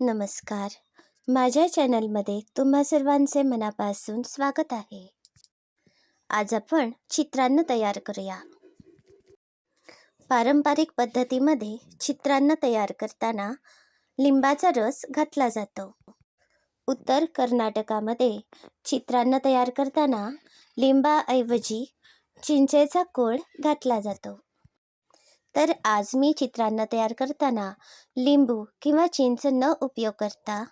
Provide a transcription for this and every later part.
नमस्कार. माझ्या चॅनलमध्ये तुम्हा सर्वांचे मनापासून स्वागत आहे. आज आपण चित्रान्न तयार करूया. पारंपरिक पद्धतीमध्ये चित्रान्न तयार करताना लिंबाचा रस घातला जातो. उत्तर कर्नाटकामध्ये चित्रान्न तयार करताना लिंबाऐवजी चिंचेचा कोळ घातला जातो. तर आज मी चित्रान्न तयार करताना लिंबू किंवा चिंच न उपयोग करता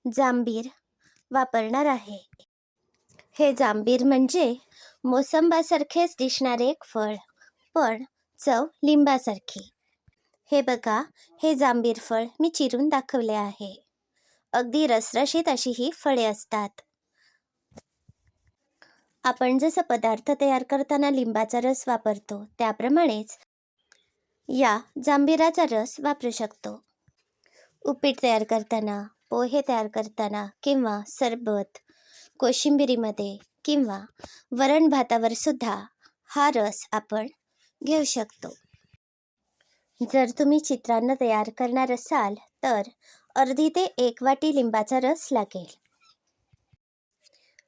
जांभीर वापरणार आहे. हे जांभीर म्हणजे मोसंबासारखेच दिसणारे एक फळ, पण चव लिंबासारखी. हे बघा, हे जांभीर फळ मी चिरून दाखवले आहे. अगदी रसरशीत अशी ही फळे असतात. आपण जसं पदार्थ तयार करताना लिंबाचा रस वापरतो त्याप्रमाणेच या जांभीराचा रस वापरू शकतो. उपीट तयार करताना, पोहे तयार करताना किंवा सरबत, कोशिंबिरीमध्ये किंवा वरण भातावर सुद्धा हा रस आपण घेऊ शकतो. जर तुम्ही चित्रान्न तयार करणार असाल तर अर्धी ते 1 वाटी लिंबाचा रस लागेल.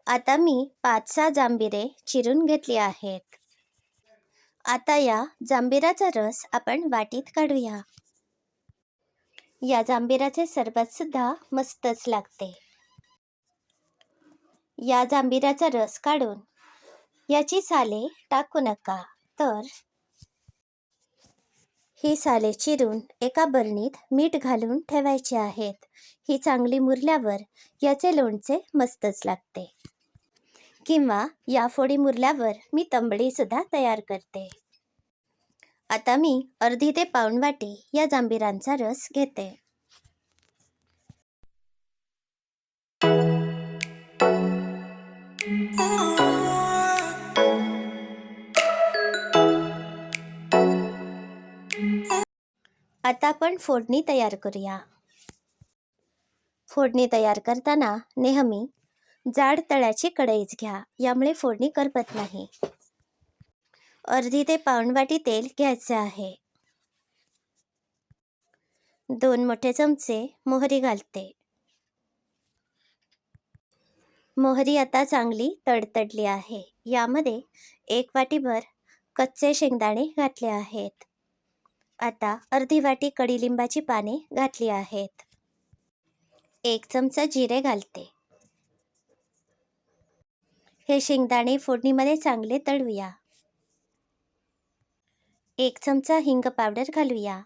आता मी 5-6 जांभीरे चिरून घेतली आहेत. आता या जांभीराचा रस आपण वाटीत काढूया. या जांभीराचे सरबत सुद्धा मस्तच लागते. या जांभीराचा रस काढून याची साले टाकू नका, तर ही साले चिरून एका बरणीत मीठ घालून ठेवायची आहेत. ही चांगली मुरल्यावर याचे लोणचे मस्तच लागते. किंवा या फोडी मुरल्यावर मी तंबडी सुद्धा तयार करते. आता मी अर्धी ते पाऊण वाटी या जांभीरांचा रस घेते. आता आपण फोडणी तयार करूया. फोडणी तयार करताना नेहमी जाड तळ्याची कढईच घ्या, यामुळे फोडणी करपत नाही. अर्धी ते पाऊण वाटी तेल घ्यायचे आहे. 2 मोठे चमचे मोहरी घालते. मोहरी आता चांगली तडतडली आहे. यामध्ये 1 वाटीभर कच्चे शेंगदाणे घातले आहेत. आता अर्धी वाटी कडीलिंबाची पाने घातली आहेत. 1 चमचा जिरे घालते. हे शेंगदाणे फोडणीमध्ये चांगले तळूया. 1 चमचा हिंग पावडर घालूया.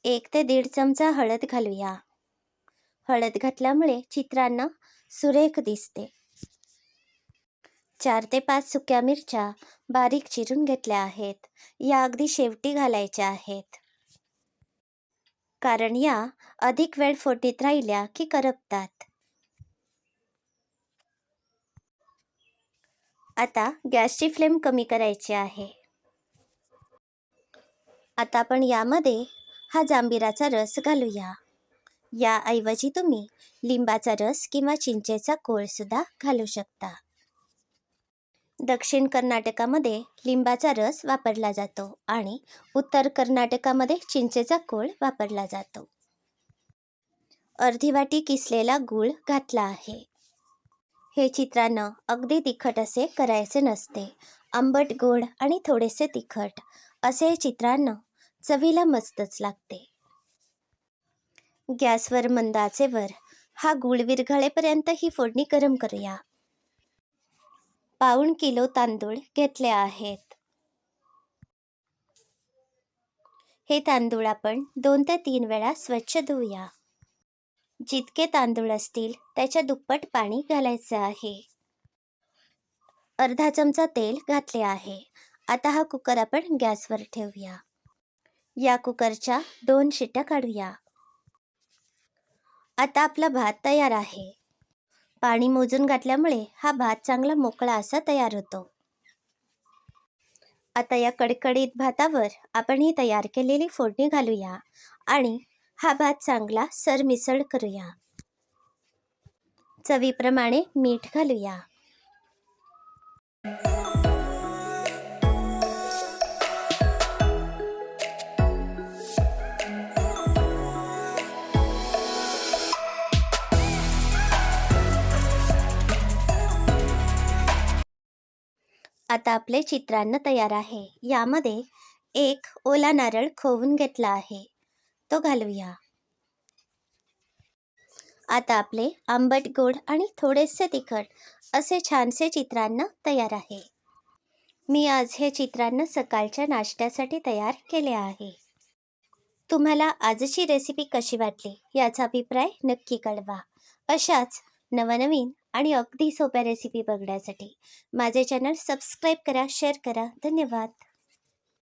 1 ते 1.5 चमचा हळद घालूया. हळद घातल्यामुळे चित्रान्न सुरेख दिसते. 4 ते 5 सुक्या मिरच्या बारीक चिरून घेतल्या आहेत. या अगदी शेवटी घालायच्या आहेत, कारण या अधिक वेळ फोडणीत राहिल्या की करपतात. आता गॅसची फ्लेम कमी करायची आहे. आता आपण यामध्ये हा जांभीराचा रस घालूया. याऐवजी तुम्ही लिंबाचा रस किंवा चिंचेचा कोळ सुद्धा घालू शकता. दक्षिण कर्नाटकामध्ये लिंबाचा रस वापरला जातो आणि उत्तर कर्नाटकामध्ये चिंचेचा कोळ वापरला जातो. अर्धी वाटी किसलेला गूळ घातला आहे. हे चित्रान्न अगदी तिखट असे करायचे नसते. आंबट, गोड आणि थोडेसे तिखट असे चित्रान्न चवीला मस्तच लागते. गॅसवर मंद आचेवर हा गूळ विरघळेपर्यंत ही फोडणी गरम करूया. पाऊण किलो तांदूळ घेतले आहेत. हे तांदूळ आपण 2 ते 3 वेळा स्वच्छ धुवूया. जितके तांदूळ असतील त्याच्या दुप्पट पाणी घालायचे आहे. अर्धा चमचा तेल घातले आहे. आता हा कुकर आपण गॅसवर ठेवूया. या कुकरच्या 2 शिट्ट्या काढूया. आता आपला भात तयार आहे. पाणी मोजून घातल्यामुळे हा भात चांगला मोकळा असा तयार होतो. आता या कडकडीत भातावर आपण ही तयार केलेली फोडणी घालूया आणि हा भात चांगला सरमिसळ करूया. चवीप्रमाणे मीठ घालूया. आता आपले चित्रान्न तयार आहे. यामध्ये एक ओला नारळ खोवून घेतला आहे, तो घालूया. आता आपले आंबट गोड आणि थोडेसे तिखट असे छानसे चित्रान्न तयार आहे. मी आज हे चित्रान्न सकाळच्या नाश्त्यासाठी तयार केले आहे. तुम्हाला आजची रेसिपी कशी वाटली याचा अभिप्राय नक्की कळवा. अशाच नवनवीन आणि अगदी सोप्या रेसिपी बघण्यासाठी माझे चॅनल सबस्क्राईब करा, शेअर करा. धन्यवाद.